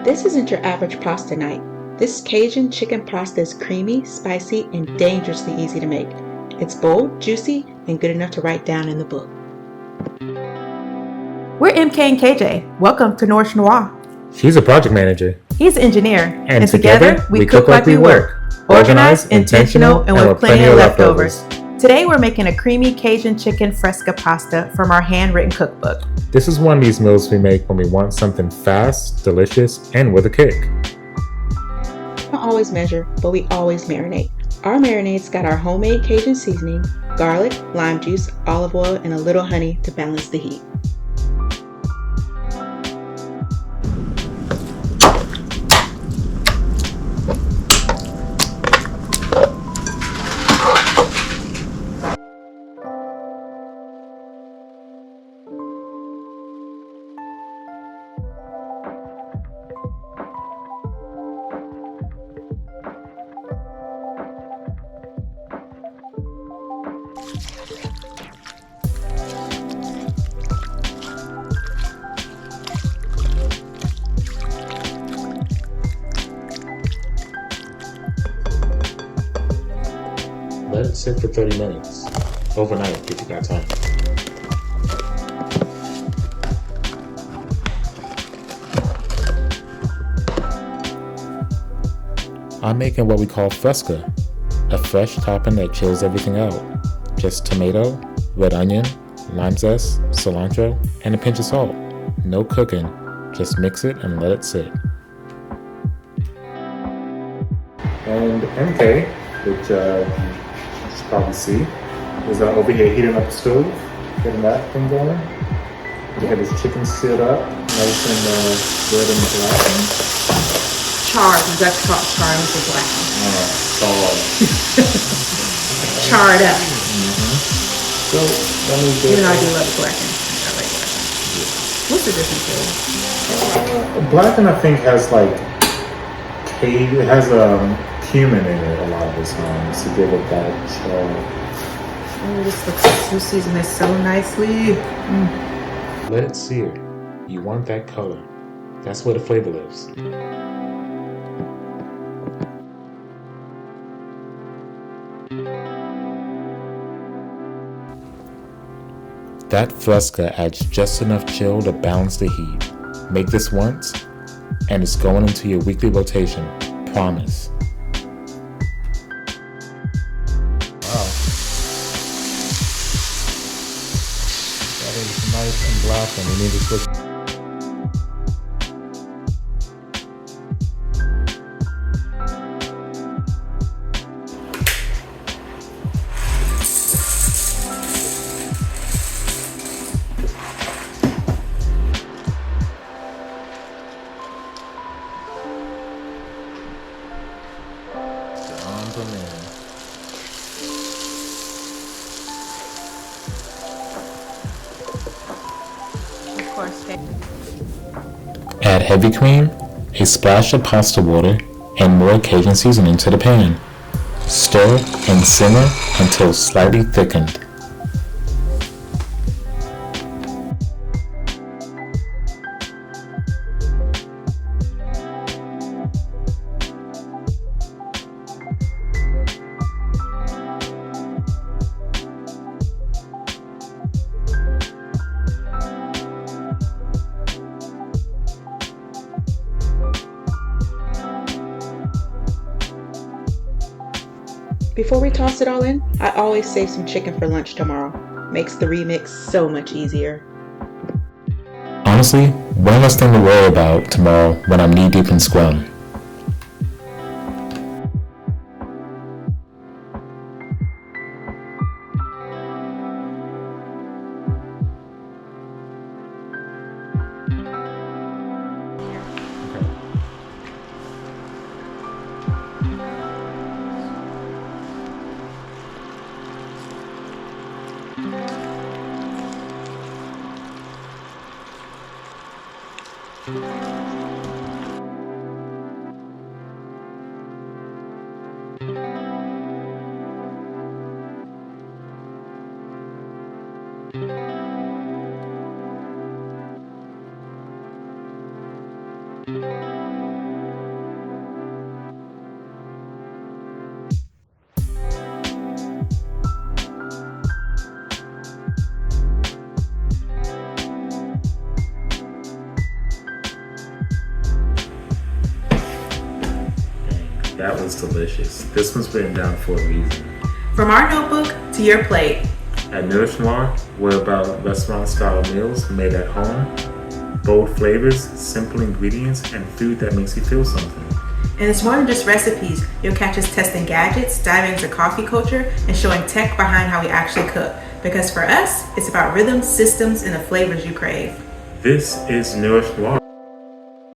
This isn't your average pasta night. This Cajun chicken pasta is creamy, spicy, and dangerously easy to make. It's bold, juicy, and good enough to write down in the book. We're MK and KJ. Welcome to Nourish Noir. She's a project manager. He's an engineer. And together, we cook like we work. Organized, intentional, and with plenty of leftovers. Today we're making a creamy Cajun chicken fresca pasta from our handwritten cookbook. This is one of these meals we make when we want something fast, delicious, and with a kick. We don't always measure, but we always marinate. Our marinade's got our homemade Cajun seasoning, garlic, lime juice, olive oil, and a little honey to balance the heat. Let it sit for 30 minutes. Overnight, if you got time. I'm making what we call fresca, a fresh topping that chills everything out. Just tomato, red onion, lime zest, cilantro, and a pinch of salt. No cooking, just mix it and let it sit. And MK, which you should probably see, is over here heating up the stove, getting that thing going. We have his chicken seared up, nice and red and black. Charred, that's called charred with the black. Charred. Charred up. Mm-hmm. So, that means good. Even though I do love the blackened. I like blackened. Yeah. What's the difference there? Blackened, I think, has like it has cumin in it a lot of the times to give it that char. Oh, this looks, you season this so nicely. Let it sear. You want that color. That's where the flavor lives. That fresca adds just enough chill to balance the heat. Make this once, and it's going into your weekly rotation. Promise. Wow. That is nice and black, and we need to switch. Add heavy cream, a splash of pasta water, and more Cajun seasoning to the pan. Stir and simmer until slightly thickened. Before we toss it all in, I always save some chicken for lunch tomorrow. Makes the remix so much easier. Honestly, one less thing to worry about tomorrow when I'm knee-deep in scrum. That was delicious. This one's written down for a reason. From our notebook to your plate. At Nourish Noir, we're about restaurant-style meals made at home, bold flavors, simple ingredients, and food that makes you feel something. And it's more than just recipes. You'll catch us testing gadgets, diving into coffee culture, and showing tech behind how we actually cook. Because for us, it's about rhythms, systems, and the flavors you crave. This is Nourish Noir.